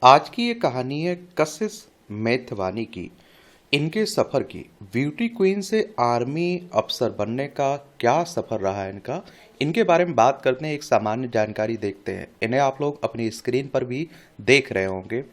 आज की ये कहानी है कशिश मेथवानी की। इनके सफ़र की। ब्यूटी क्वीन से आर्मी अफसर बनने का क्या सफ़र रहा है इनका, इनके बारे में बात करते हैं। एक सामान्य जानकारी देखते हैं। इन्हें आप लोग अपनी स्क्रीन पर भी देख रहे होंगे।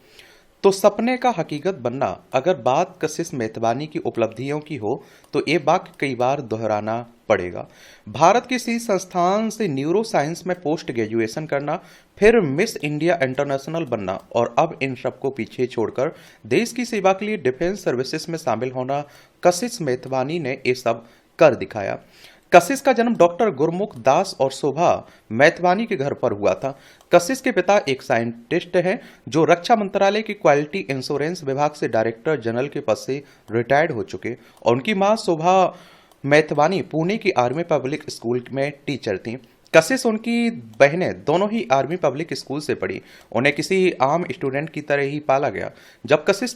तो सपने का हकीकत बनना। अगर बात कशिश मेथवानी की उपलब्धियों की हो तो ये वाक्य कई बार दोहराना पड़ेगा। भारत किसी संस्थान से न्यूरो साइंस में पोस्ट ग्रेजुएशन करना, फिर मिस इंडिया इंटरनेशनल बनना और अब इन सबको पीछे छोड़कर देश की सेवा के लिए डिफेंस सर्विसेज में शामिल होना, कशिश मेथवानी ने ये सब कर दिखाया। कशिश का जन्म डॉक्टर गुरमुख दास और शोभा मैथवानी के घर पर हुआ था। कशिश के पिता एक साइंटिस्ट हैं जो रक्षा मंत्रालय की क्वालिटी इंश्योरेंस विभाग से डायरेक्टर जनरल के पद से रिटायर्ड हो चुके, और उनकी मां शोभा मैथवानी पुणे की आर्मी पब्लिक स्कूल में टीचर थी। कशिश उनकी बहनें दोनों ही आर्मी पब्लिक स्कूल से पढ़ी। उन्हें किसी आम स्टूडेंट की तरह ही पाला गया। जब कशिश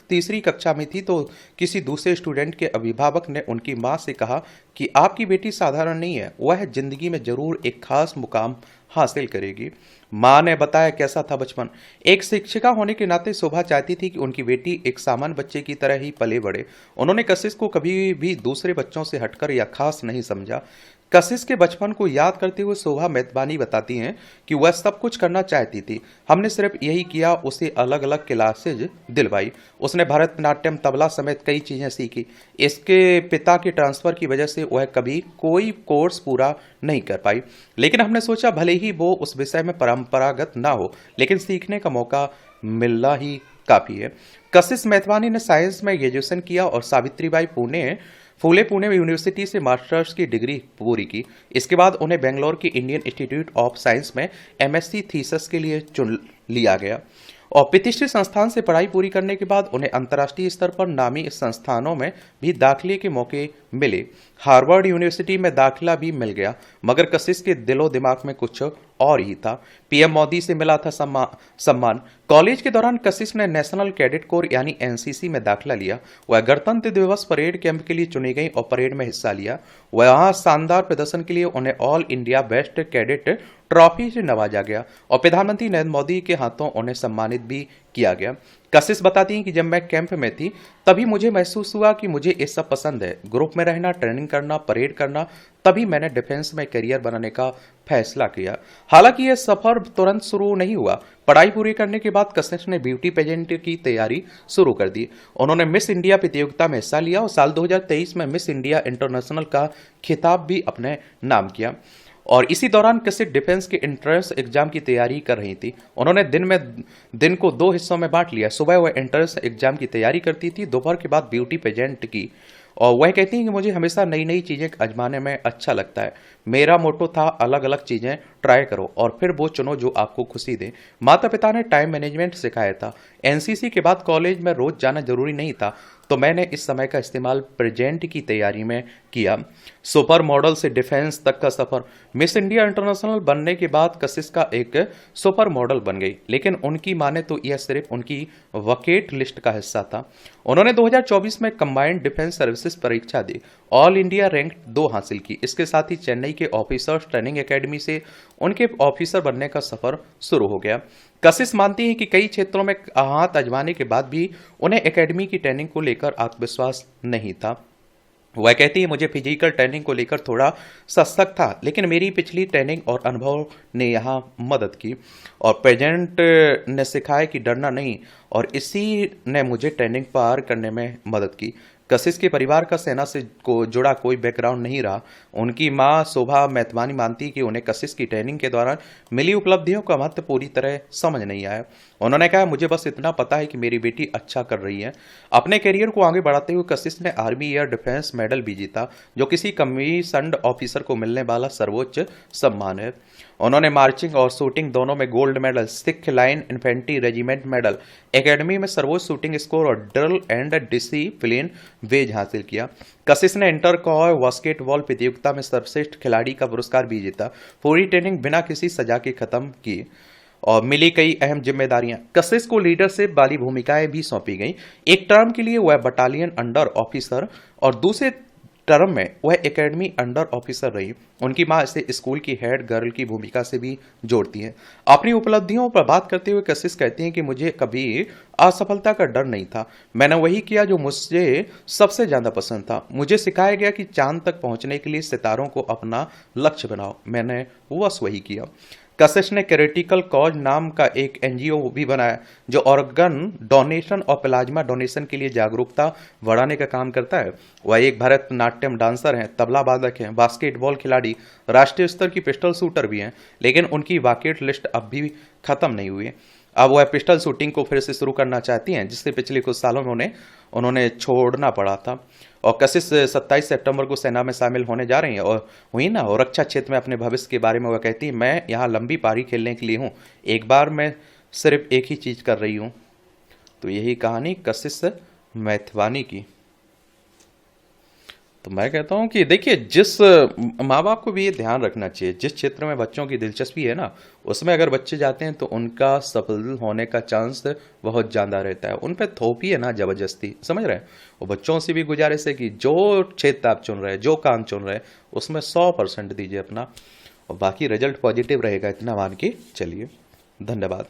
तीसरी कक्षा में थी तो किसी दूसरे स्टूडेंट के अभिभावक ने उनकी मां से कहा कि आपकी बेटी साधारण नहीं है, वह जिंदगी में जरूर एक खास मुकाम हासिल करेगी। मां ने बताया कैसा था बचपन। एक शिक्षिका होने के नाते शोभा चाहती थी कि उनकी बेटी एक सामान्य बच्चे की तरह ही पले बढ़े। उन्होंने कशिश को कभी भी दूसरे बच्चों से हटकर या खास नहीं समझा। कशिश के बचपन को याद करते हुए शोभा मेथवानी बताती हैं कि वह सब कुछ करना चाहती थी, हमने सिर्फ यही किया, उसे अलग अलग क्लासेज दिलवाई। उसने भरतनाट्यम, तबला समेत कई चीजें सीखी। इसके पिता के ट्रांसफर की वजह से वह कभी कोई कोर्स पूरा नहीं कर पाई, लेकिन हमने सोचा भले ही वो उस विषय में परंपरागत ना हो, लेकिन सीखने का मौका मिलना ही काफी है। कशिश मेथवानी ने साइंस में ग्रेजुएशन किया और सावित्रीबाई फूले पुणे यूनिवर्सिटी से मास्टर्स की डिग्री पूरी की। इसके बाद उन्हें बेंगलोर की इंडियन इंस्टीट्यूट ऑफ साइंस में एमएससी थीसिस के लिए चुन लिया गया, और प्रतिष्ठित संस्थान से पढ़ाई पूरी करने के बाद उन्हें अंतर्राष्ट्रीय स्तर पर नामी संस्थानों में भी दाखिले के मौके मिले। हार्वर्ड यूनिवर्सिटी में दाखिला भी मिल गया, मगर कशिश के दिलो दिमाग में कुछ और ही था। पीएम मोदी से मिला था सम्मान। कॉलेज के दौरान कशिश ने नेशनल कैडेट कोर यानी एनसीसी में दाखिला लिया। वह गणतंत्र दिवस परेड कैंप के लिए चुनी गई और परेड में हिस्सा लिया। वहां शानदार प्रदर्शन के लिए उन्हें all India best cadet trophy से नवाजा गया और प्रधानमंत्री नरेंद्र मोदी के हाथों उन्हें सम्मानित भी किया गया। कशिश बताती हैं कि जब मैं कैंप में थी तभी मुझे महसूस हुआ कि मुझे ये सब पसंद है, ग्रुप में रहना, ट्रेनिंग करना, परेड करना। तभी मैंने डिफेंस में करियर बनाने का फैसला किया। हालांकि यह सफर तुरंत शुरू नहीं हुआ। पढ़ाई पूरी करने के बाद कशिश ने ब्यूटी पेजेंट की तैयारी शुरू कर दी। उन्होंने मिस इंडिया प्रतियोगिता में हिस्सा लिया और साल 2023 में मिस इंडिया इंटरनेशनल का खिताब भी अपने नाम किया। और इसी दौरान कशिश डिफेंस के एंट्रेंस एग्जाम की तैयारी कर रही थी। उन्होंने दिन को दो हिस्सों में बांट लिया। सुबह वह एंट्रेंस एग्जाम की तैयारी करती थी, दोपहर के बाद ब्यूटी पेजेंट की। और वह कहती हैं कि मुझे हमेशा नई नई चीजें आजमाने में अच्छा लगता है। मेरा मोटो था अलग अलग चीजें ट्राई करो और फिर वो चुनो जो आपको खुशी दे। माता पिता ने टाइम मैनेजमेंट सिखाया था। एनसीसी के बाद कॉलेज में रोज जाना जरूरी नहीं था, तो मैंने इस समय का इस्तेमाल प्रेजेंट की तैयारी में किया। सुपर मॉडल से डिफेंस तक का सफर। मिस इंडिया इंटरनेशनल बनने के बाद कशिश का एक सुपर मॉडल बन गई, लेकिन उनकी माने तो यह सिर्फ उनकी वकेट लिस्ट का हिस्सा था। उन्होंने 2024 में कंबाइंड डिफेंस सर्विसेज परीक्षा दी, ऑल इंडिया रैंक 2 हासिल की। इसके साथ ही चेन्नई के ऑफिसर्स ट्रेनिंग एकेडमी से उनके ऑफिसर बनने का सफर शुरू हो गया। कशिश मानती है कि कई क्षेत्रों में हाथ आजमाने के बाद भी उन्हें एकेडमी की ट्रेनिंग को लेकर आत्मविश्वास नहीं था। वह कहती है मुझे फिजिकल ट्रेनिंग को लेकर थोड़ा सा शक था, लेकिन मेरी पिछली ट्रेनिंग और अनुभव ने यहाँ मदद की और प्रेजेंट ने सिखाया कि डरना नहीं, और इसी ने मुझे ट्रेनिंग पार करने में मदद की। कशिश के परिवार का सेना से जुड़ा कोई बैकग्राउंड नहीं रहा। उनकी मां शोभा मैथवानी मानती कि उन्हें कशिश की ट्रेनिंग के दौरान मिली उपलब्धियों का महत्व पूरी तरह समझ नहीं आया। उन्होंने कहा मुझे बस इतना पता है कि मेरी बेटी अच्छा कर रही है। अपने करियर को आगे बढ़ाते हुए कशिश ने आर्मी एयर डिफेंस मेडल भी जीता, जो किसी कमीशन्ड ऑफिसर को मिलने वाला सर्वोच्च सम्मान है। उन्होंने मार्चिंग और शूटिंग दोनों में gold medal, Sikh line infantry regiment medal, academy में सर्वोच्च शूटिंग स्कोर और ड्रिल एंड डिसिप्लिन वेज हासिल किया। कशिश ने इंटर कॉय बास्केटबॉल प्रतियोगिता में सर्वश्रेष्ठ खिलाड़ी का पुरस्कार भी जीता। पूरी ट्रेनिंग बिना किसी सजा के खत्म की और मिली कई अहम जिम्मेदारियां। कशिश को लीडरशिप वाली भूमिकाएं भी सौंपी गई। एक टर्म के लिए वह बटालियन अंडर ऑफिसर और दूसरे टर्म में वह एकेडमी अंडर ऑफिसर रही। उनकी मां इसे स्कूल की हेड गर्ल की भूमिका से भी जोड़ती हैं। अपनी उपलब्धियों पर बात करते हुए कशिश कहती हैं कि मुझे कभी असफलता का डर नहीं था। मैंने वही किया जो मुझे सबसे ज्यादा पसंद था। मुझे सिखाया गया कि चांद तक पहुंचने के लिए सितारों को अपना लक्ष्य बनाओ। मैंने बस वही किया। कशिश ने क्रिटिकल कॉज नाम का एक एनजीओ भी बनाया जो ऑर्गन डोनेशन और प्लाज्मा डोनेशन के लिए जागरूकता बढ़ाने का काम करता है। वह एक भरतनाट्यम डांसर हैं, तबला वादक हैं, बास्केटबॉल खिलाड़ी, राष्ट्रीय स्तर की पिस्टल शूटर भी हैं। लेकिन उनकी बकेट लिस्ट अब भी खत्म नहीं हुई है। अब वह पिस्टल शूटिंग को फिर से शुरू करना चाहती हैं, जिससे पिछले कुछ सालों में उन्हें उन्होंने छोड़ना पड़ा था। और कशिश 27 सितंबर को सेना में शामिल होने जा रही हैं और हुई ना, और रक्षा क्षेत्र में अपने भविष्य के बारे में वह कहती है, मैं यहाँ लंबी पारी खेलने के लिए हूँ, एक बार मैं सिर्फ एक ही चीज़ कर रही हूँ। तो यही कहानी कशिश मैथवानी की। तो मैं कहता हूँ कि देखिए, जिस माँ बाप को भी ये ध्यान रखना चाहिए, जिस क्षेत्र में बच्चों की दिलचस्पी है ना, उसमें अगर बच्चे जाते हैं तो उनका सफल होने का चांस बहुत ज़्यादा रहता है। उन पे थोपिए ना जबरदस्ती, समझ रहे हैं। और बच्चों से भी गुजारिश है कि जो क्षेत्र आप चुन रहे हैं, जो काम चुन रहे हैं, उसमें 100% दीजिए अपना, और बाकी रिजल्ट पॉजिटिव रहेगा, इतना मान के चलिए। धन्यवाद।